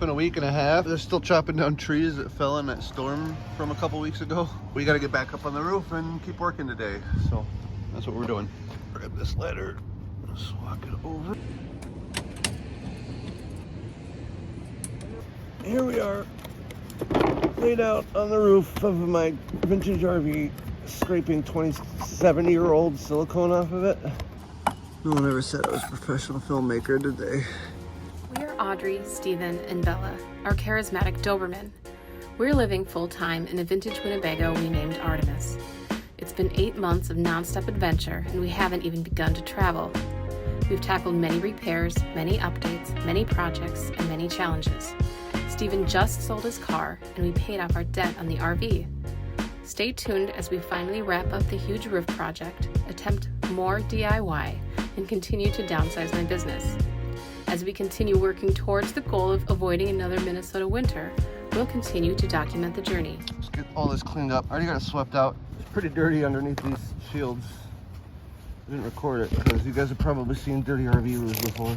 Been a week and a half. They're still chopping down trees that fell in that storm from a couple weeks ago. We got to get back up on the roof and keep working today. So that's what we're doing. Grab this ladder, just walk it over. Here we are, laid out on the roof of my vintage RV, scraping 27-year-old silicone off of it. No one ever said I was a professional filmmaker, did they? We are Audrey, Steven, and Bella, our charismatic Doberman. We're living full-time in a vintage Winnebago we named Artemis. It's been 8 months of non-stop adventure, and we haven't even begun to travel. We've tackled many repairs, many updates, many projects, and many challenges. Steven just sold his car, and we paid off our debt on the RV. Stay tuned as we finally wrap up the huge roof project, attempt more DIY, and continue to downsize my business. As we continue working towards the goal of avoiding another Minnesota winter, we'll continue to document the journey. Let's get all this cleaned up. I already got it swept out. It's pretty dirty underneath these shields. I didn't record it because you guys have probably seen dirty RV roofs before.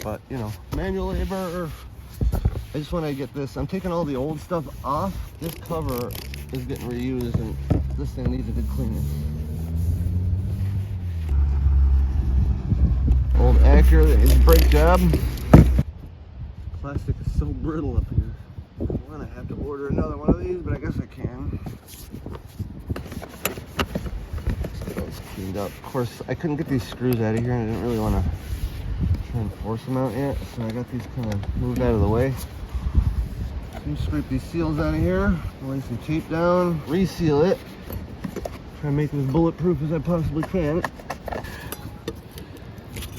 But, you know, manual labor. I just want to get this. I'm taking all the old stuff off. This cover is getting reused and this thing needs a good cleaning. Old Acura that needs a brake job. Plastic is so brittle up here. I'm gonna have to order another one of these, but I guess I can. Let's get all this cleaned up. Of course, I couldn't get these screws out of here, and I didn't really want to try and force them out yet, so I got these kind of moved out of the way. So scrape these seals out of here, lay some tape down, reseal it, try and make this bulletproof as I possibly can.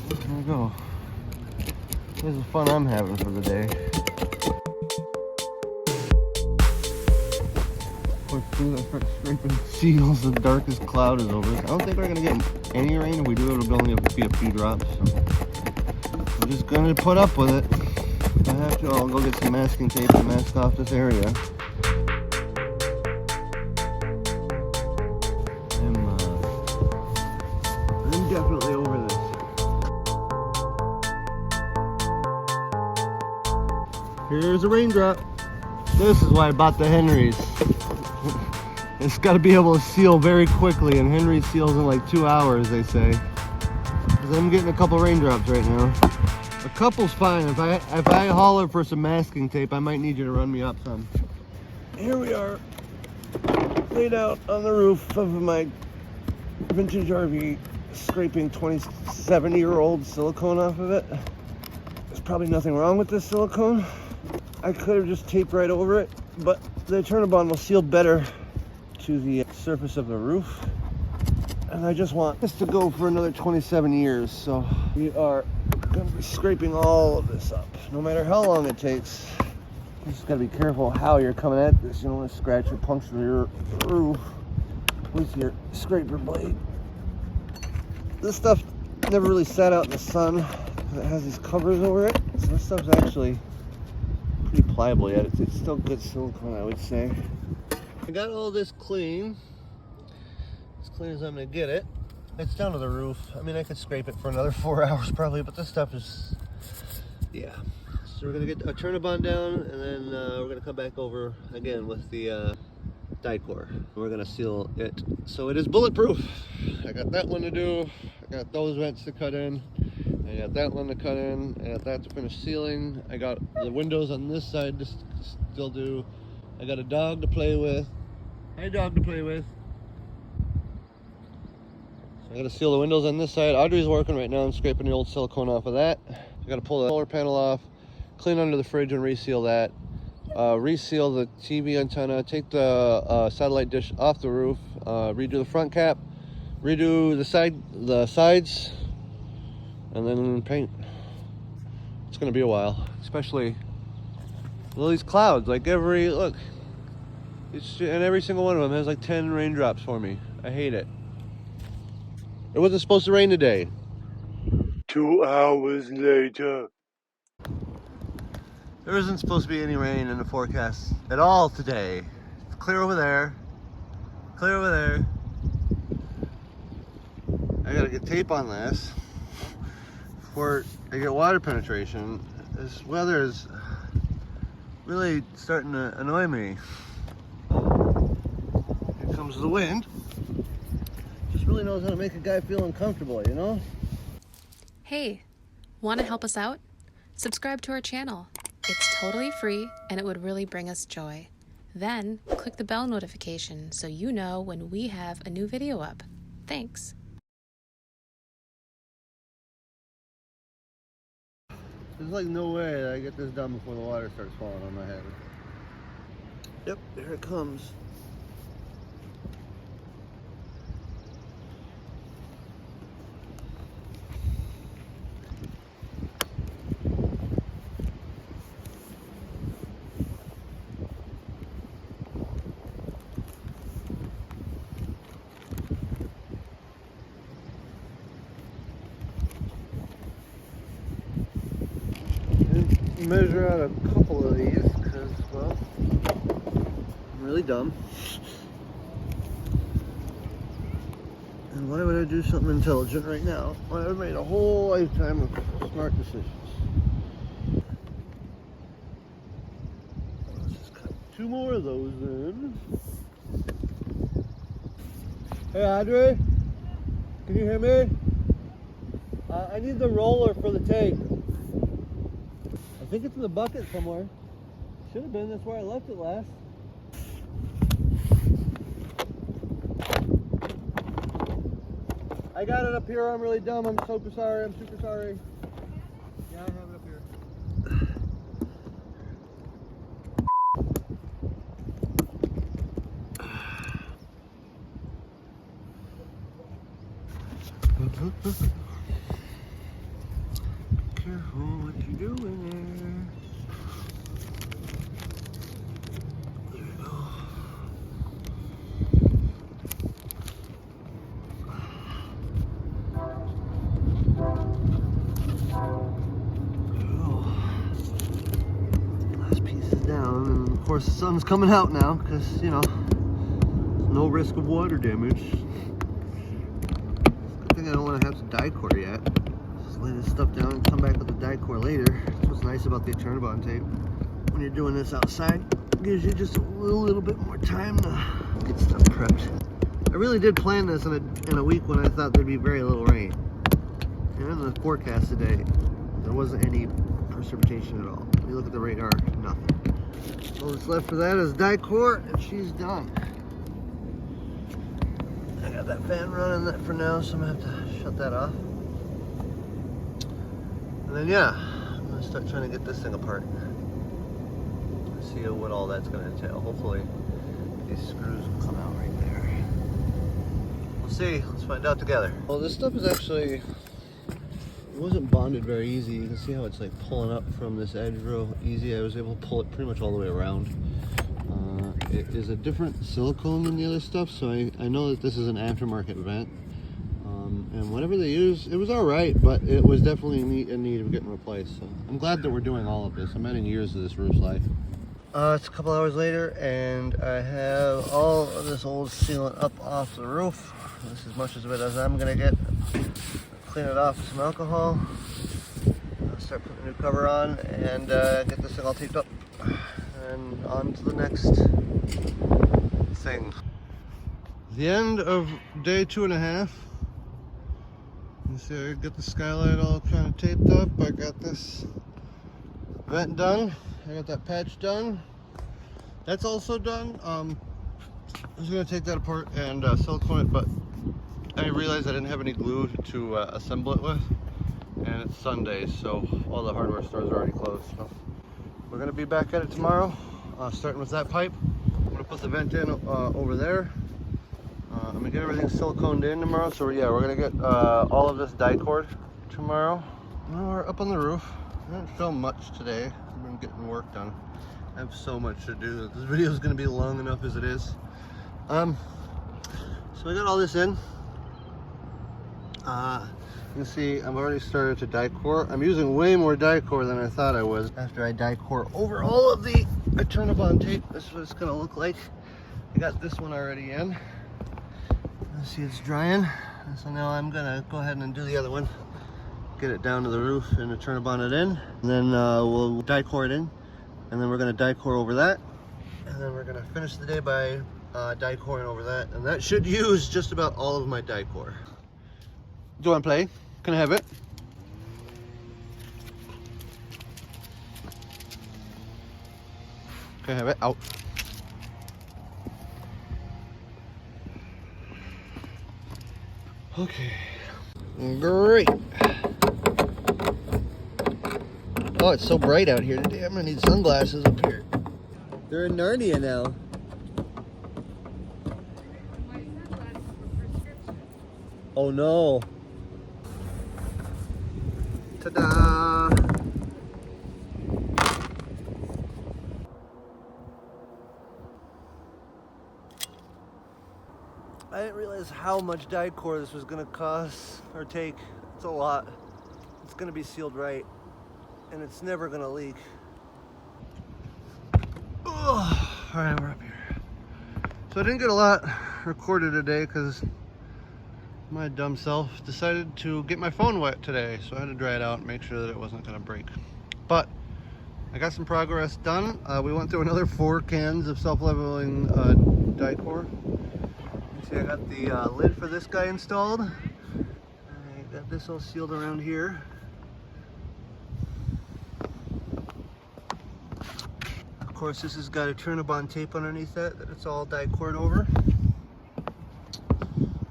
There we go. This is the fun I'm having for the day. As soon as I start scraping seals, the darkest cloud is over. I don't think we're gonna get any rain. If we do, it'll only be a few drops. So I'm just gonna put up with it. If I have to, I'll go get some masking tape and mask off this area. I'm definitely over this. Here's a raindrop. This is why I bought the Henrys. It's got to be able to seal very quickly, and Henry seals in like 2 hours, they say. Because I'm getting a couple raindrops right now. A couple's fine. If I holler for some masking tape, I might need you to run me up some. Here we are, laid out on the roof of my vintage RV, scraping 27-year-old silicone off of it. There's probably nothing wrong with this silicone. I could have just taped right over it, but the Eternabond will seal better to the surface of the roof. And I just want this to go for another 27 years, so we are going to be scraping all of this up, no matter how long it takes. You just got to be careful how you're coming at this. You don't want to scratch or puncture your roof with your scraper blade. This stuff never really sat out in the sun because it has these covers over it, so this stuff's actually pretty pliable yet. It's still good silicone, I would say. I got all this clean, as clean as I'm gonna get it. It's down to the roof. I mean, I could scrape it for another 4 hours probably, but this stuff is, yeah. So we're gonna get a Eternabond down, and then we're gonna come back over again with the Dicor. We're gonna seal it so it is bulletproof. I got that one to do. I got those vents to cut in. I got that one to cut in. I got that to finish sealing. I got the windows on this side to still do. I got a dog to play with. Hey, dog to play with. So I gotta seal the windows on this side. Audrey's working right now. I'm scraping the old silicone off of that. I gotta pull the solar panel off, clean under the fridge and reseal that. Reseal the TV antenna, take the satellite dish off the roof, redo the front cap, redo the sides, and then paint. It's gonna be a while, especially all these clouds. Like look, and every single one of them has like 10 raindrops for me. I hate it. It wasn't supposed to rain today. 2 hours later. There isn't supposed to be any rain in the forecast at all today. It's clear over there. Clear over there. I gotta get tape on this before I get water penetration. This weather is really starting to annoy me. Here comes the wind. Just really knows how to make a guy feel uncomfortable, you know? Hey, want to help us out? Subscribe to our channel. It's totally free and it would really bring us joy. Then click the bell notification so you know when we have a new video up. Thanks. There's like no way that I get this done before the water starts falling on my head. Yep, here it comes. Measure out a couple of these because, well, I'm really dumb. And why would I do something intelligent right now when I've made a whole lifetime of smart decisions? Let's just cut 2 more of those in. Hey Audrey, can you hear me? I need the roller for the tape. I think it's in the bucket somewhere. Should have been, that's where I left it last. I got it up here, I'm really dumb, I'm super sorry, I'm super sorry. Yeah, I have it up here. Careful what you're doing there. There we go. Last piece is down, and of course the sun's coming out now because, you know, no risk of water damage. Good thing I don't want to have to Dicor yet. Just lay this stuff down and come back with the Dicor later. That's what's nice about the Eternabond tape. When you're doing this outside, it gives you just a little bit more time to get stuff prepped. I really did plan this in a week when I thought there'd be very little rain. And in the forecast today, there wasn't any precipitation at all. When you look at the radar, nothing. All that's left for that is Dicor, and she's done. I got that fan running that for now, so I'm gonna have to shut that off. And then yeah, I'm gonna start trying to get this thing apart. See what all that's gonna entail. Hopefully these screws will come out right there. We'll see, let's find out together. Well, this stuff is actually, it wasn't bonded very easy. You can see how it's like pulling up from this edge real easy. I was able to pull it pretty much all the way around. It is a different silicone than the other stuff, so I know that this is an aftermarket vent. And whatever they use, it was all right, but it was definitely in need of getting replaced. So I'm glad that we're doing all of this. I'm adding years to this roof's life. It's a couple hours later, and I have all of this old sealant up off the roof. This is as much of it as I'm gonna get. Clean it off with some alcohol. I'll start putting a new cover on and get this thing all taped up. And on to the next thing. The end of day 2.5. You see, I got the skylight all kind of taped up. I got this vent done. I got that patch done. That's also done. I was gonna take that apart and silicone it, but I realized I didn't have any glue to assemble it with, and it's Sunday, so all the hardware stores are already closed. So we're gonna be back at it tomorrow, starting with that pipe. I'm gonna put the vent in over there. I'm gonna get everything siliconed in tomorrow. So yeah, we're gonna get all of this Dicor tomorrow. Now we're up on the roof. I didn't film much today. I've been getting work done. I have so much to do. This video is gonna be long enough as it is. So I got all this in. You can see I've already started to Dicor. I'm using way more Dicor than I thought I was. After I Dicor over all of the Eternabond tape, this is what it's gonna look like. I got this one already in. You see it's drying. So now I'm gonna go ahead and do the other one. Get it down to the roof and Eternabond it in. And then we'll Dicor it in. and then we're gonna Dicor over that, and then we're gonna finish the day by Dicoring over that, and that should use just about all of my Dicor. Do you want to play? Can I have it? Can I have it? Out. Okay. Great. Oh, it's so bright out here today. I'm gonna need sunglasses up here. They're in Narnia now. Oh no. Ta-da! I didn't realize how much Dicor this was gonna cost or take. It's a lot. It's gonna be sealed right, and it's never gonna leak. Ugh. All right, we're up here. So I didn't get a lot recorded today because my dumb self decided to get my phone wet today, so I had to dry it out and make sure that it wasn't gonna break. But I got some progress done. We went through another 4 cans of self-leveling Dicor. You see I got the lid for this guy installed. I got this all sealed around here. Of course, this has got Eternabond tape underneath that it's all Dicored over.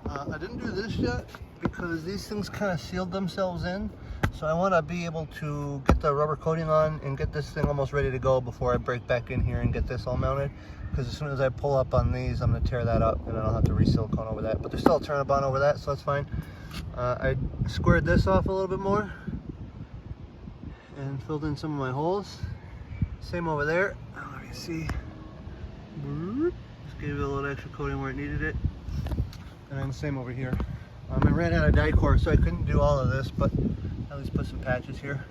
I didn't do this yet because these things kind of sealed themselves in. So I want to be able to get the rubber coating on and get this thing almost ready to go before I break back in here and get this all mounted. Because as soon as I pull up on these, I'm going to tear that up and then I'll have to re-silicone over that. But there's still a Eternabond over that, so that's fine. I squared this off a little bit more and filled in some of my holes. Same over there. Let me see. Just gave it a little extra coating where it needed it. And then same over here. I ran out of Dicor, so I couldn't do all of this, but at least put some patches here.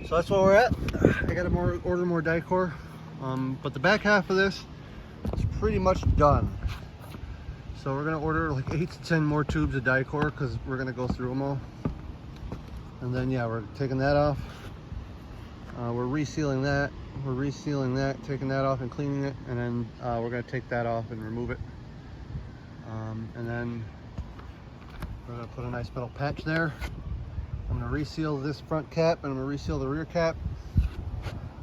So that's where we're at. I gotta order more Dicor. But the back half of this is pretty much done. So we're gonna order like 8 to 10 more tubes of Dicor because we're gonna go through them all. And then yeah, we're taking that off. We're resealing that. We're resealing that, taking that off and cleaning it, and then we're gonna take that off and remove it. And then we're gonna put a nice metal patch there. I'm gonna reseal this front cap and I'm gonna reseal the rear cap.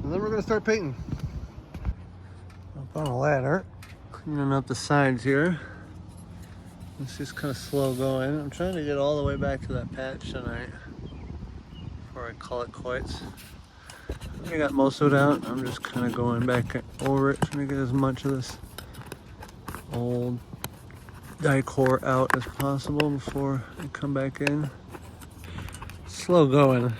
And then we're gonna start painting. Up on a ladder, cleaning up the sides here. It's just kind of slow going. I'm trying to get all the way back to that patch tonight before I call it quits. I got most of it out. I'm just kind of going back over it, trying to get as much of this old Dicor out as possible before I come back in. Slow going.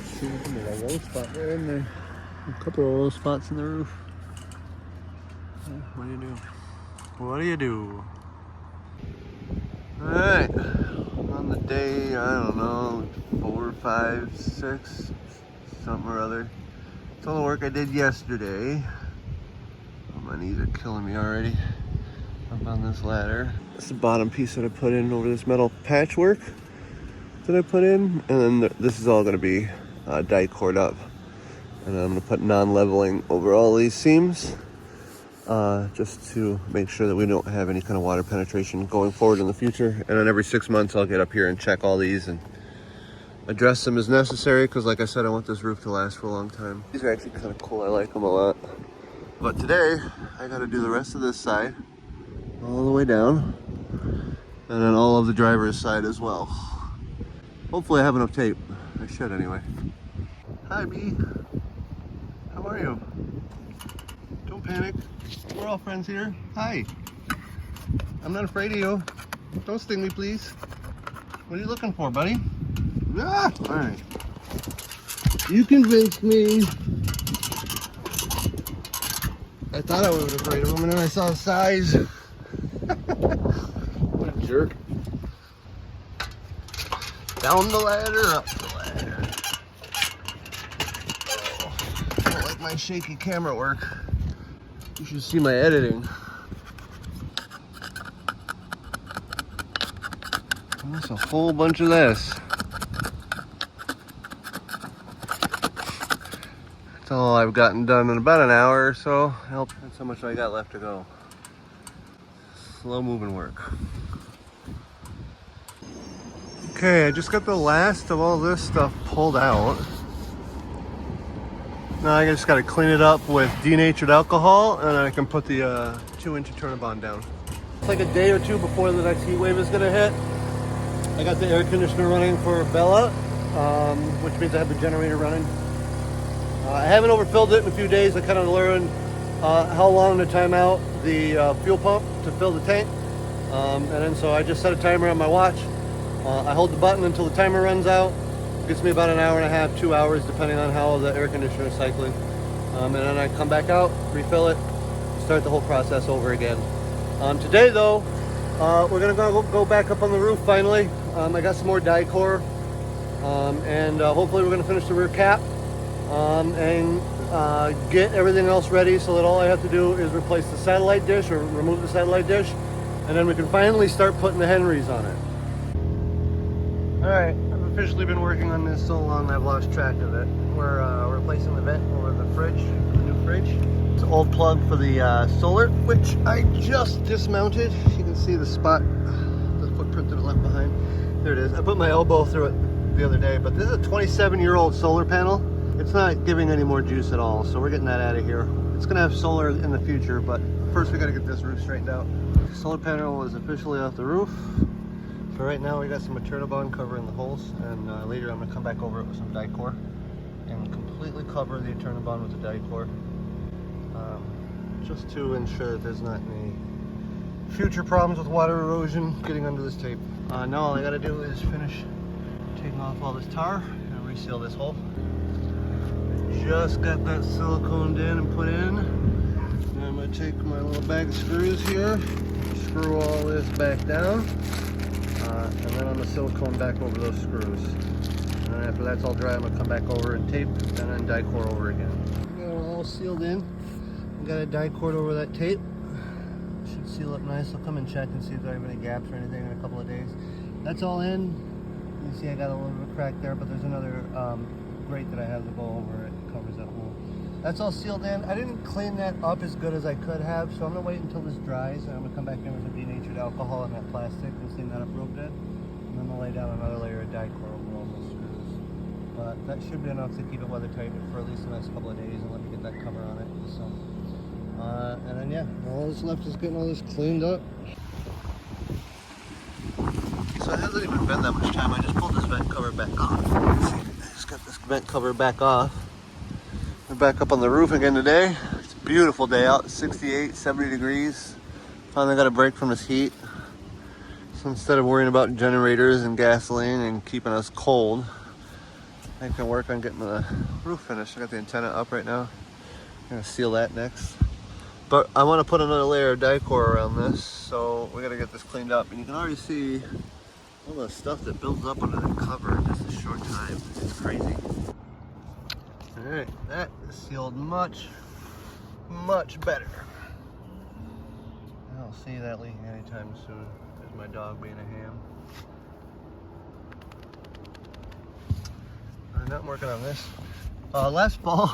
See, there's a low spot right in there. A couple of low spots in the roof. What do you do? What do you do? Alright. On the day, I don't know, 4, 5, 6, something or other. It's all the work I did yesterday. Oh, my knees are killing me already. Up on this ladder. That's the bottom piece that I put in over this metal patchwork that I put in. And then this is all going to be Dicored up. And I'm going to put non-leveling over all these seams. Just to make sure that we don't have any kind of water penetration going forward in the future. And then every 6 months I'll get up here and check all these and address them as necessary, because like I said, I want this roof to last for a long time. These are actually kind of cool. I like them a lot. But today I got to do the rest of this side all the way down, and then all of the driver's side as well. Hopefully I have enough tape. I should anyway. Hi B, how are you? Don't panic. We're all friends here. Hi. I'm not afraid of you. Don't sting me, please. What are you looking for, buddy? Ah! All right. You convinced me. I thought I was afraid of him, and then I saw the size. What a jerk. Down the ladder, up the ladder. Oh, I don't like my shaky camera work. You should see my editing. That's a whole bunch of this. That's all I've gotten done in about an hour or so. That's how much I got left to go. Slow moving work. Okay, I just got the last of all this stuff pulled out. Now I just got to clean it up with denatured alcohol, and I can put the 2-inch Eternabond down. It's like a day or two before the next heat wave is gonna hit. I got the air conditioner running for Bella, which means I have the generator running. I haven't overfilled it in a few days. I kind of learned how long to time out the fuel pump to fill the tank. And then so I just set a timer on my watch. I hold the button until the timer runs out. Gets me about an hour and a half, 2 hours, depending on how the air conditioner is cycling. And then I come back out, refill it, start the whole process over again. Today though, we're gonna go back up on the roof finally. I got some more Dicor, and hopefully we're gonna finish the rear cap and get everything else ready so that all I have to do is replace the satellite dish or remove the satellite dish, and then we can finally start putting the Henrys on it. All right, I've officially been working on this so long I've lost track of it. We're replacing the vent over the fridge, the new fridge. It's an old plug for the solar, which I just dismounted. You can see the spot, the footprint that it left behind. There it is. I put my elbow through it the other day, but this is a 27-year-old solar panel. It's not giving any more juice at all, so we're getting that out of here. It's gonna have solar in the future, but first we gotta get this roof straightened out. The solar panel is officially off the roof. For right now, we got some Eternabond covering the holes, and later I'm gonna come back over it with some Dicor and completely cover the Eternabond with the Dicor, just to ensure that there's not any future problems with water erosion getting under this tape. Now all I gotta do is finish taking off all this tar and reseal this hole. Just got that siliconed in and put in. Now I'm gonna take my little bag of screws here, screw all this back down, and then I'm gonna silicone back over those screws. And then after that's all dry, I'm gonna come back over and tape, and then Dicor over again. Got it all sealed in. Got a Dicor over that tape. Should seal up nice. I'll come and check and see if I have any gaps or anything in a couple of days. That's all in. You can see I got a little bit of a crack there, but there's another grate that I have to go over it. It covers that hole. That's all sealed in. I didn't clean that up as good as I could have, so I'm gonna wait until this dries, and I'm gonna come back in with some denatured alcohol in that plastic and clean that up real good. And then I'll lay down another layer of Dicor over all those screws. But that should be enough to keep it weather tight for at least the next couple of days and let me get that cover on it. So, and then yeah, all that's left is getting all this cleaned up. So it hasn't even been that much time. I just pulled this vent cover back off. See, I just got this vent cover back off. We're back up on the roof again today. It's a beautiful day out, 68, 70 degrees. Finally got a break from this heat. So instead of worrying about generators and gasoline and keeping us cold, I can work on getting the roof finished. I got the antenna up right now. I'm gonna seal that next. But I want to put another layer of Dicor around this, so we gotta get this cleaned up. And you can already see all the stuff that builds up under the cover in just a short time. It's crazy. All right, that is sealed much, much better. I don't see that leaking anytime soon. There's my dog being a ham. I'm not working on this. Last fall,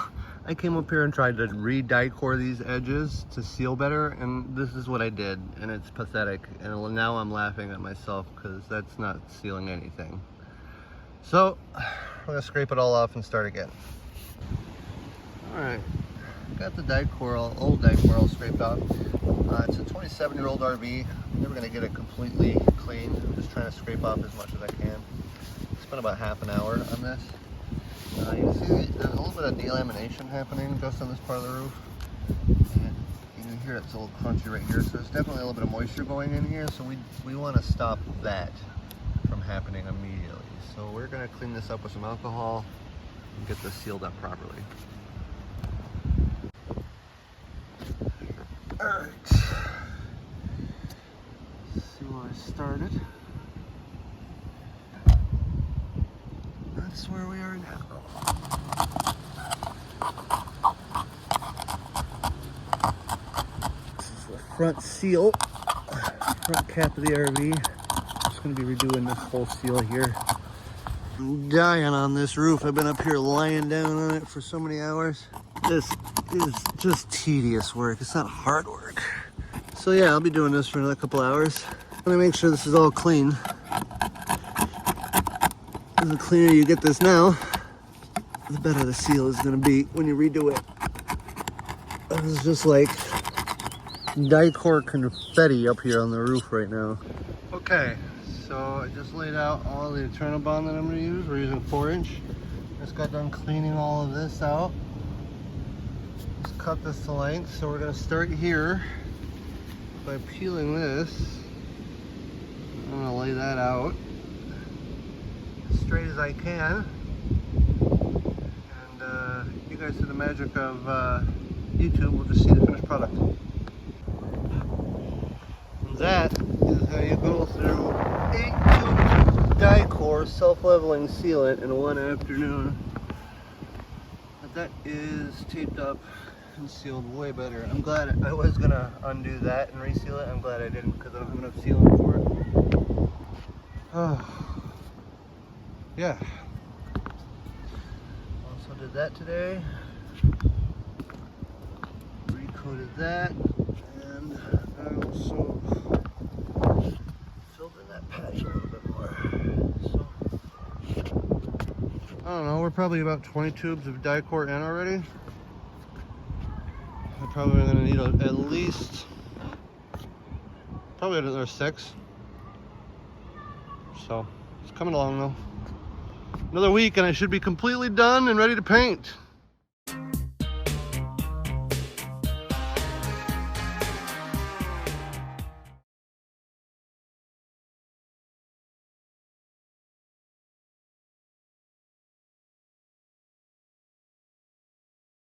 I came up here and tried to re-Dicor these edges to seal better, and this is what I did, and it's pathetic. And now I'm laughing at myself because that's not sealing anything. So, we're gonna scrape it all off and start again. All right, got the Dicor, old Dicor all scraped off. It's a 27-year-old RV. I'm never gonna get it completely clean. I'm just trying to scrape off as much as I can. Spent about half an hour on this. You can see there's a little bit of delamination happening just on this part of the roof. And you can hear it's a little crunchy right here, so there's definitely a little bit of moisture going in here, so we want to stop that from happening immediately. So we're going to clean this up with some alcohol and get this sealed up properly. Alright, let's see where I started. That's where we are now. This is the front seal, front cap of the RV. I'm just going to be redoing this whole seal here. I'm dying on this roof. I've been up here lying down on it for so many hours. This is just tedious work. It's not hard work. So yeah, I'll be doing this for another couple hours. I'm gonna make sure this is all clean. The cleaner you get this now, the better the seal is gonna be when you redo it. It's just like Dicor confetti up here on the roof right now. Okay, so I just laid out all the Eternabond that I'm gonna use. We're using 4-inch. Just got done cleaning all of this out. Just cut this to length. So we're gonna start here by peeling this. I'm gonna lay that out as straight as I can. And you guys see the magic of YouTube, will just see the finished product. And that is how you go through 8 tubes of Dicor self-leveling sealant in one afternoon. But that is taped up and sealed way better. I'm glad I was gonna undo that and reseal it. I'm glad I didn't because I don't have enough sealant for it. Oh, yeah. Also did that today. Recoated that, and I also filled in that patch a little bit more. So I don't know. We're probably about 20 tubes of Dicor in already. I'm probably going to need at least probably another 6. So it's coming along though. Another week and I should be completely done and ready to paint.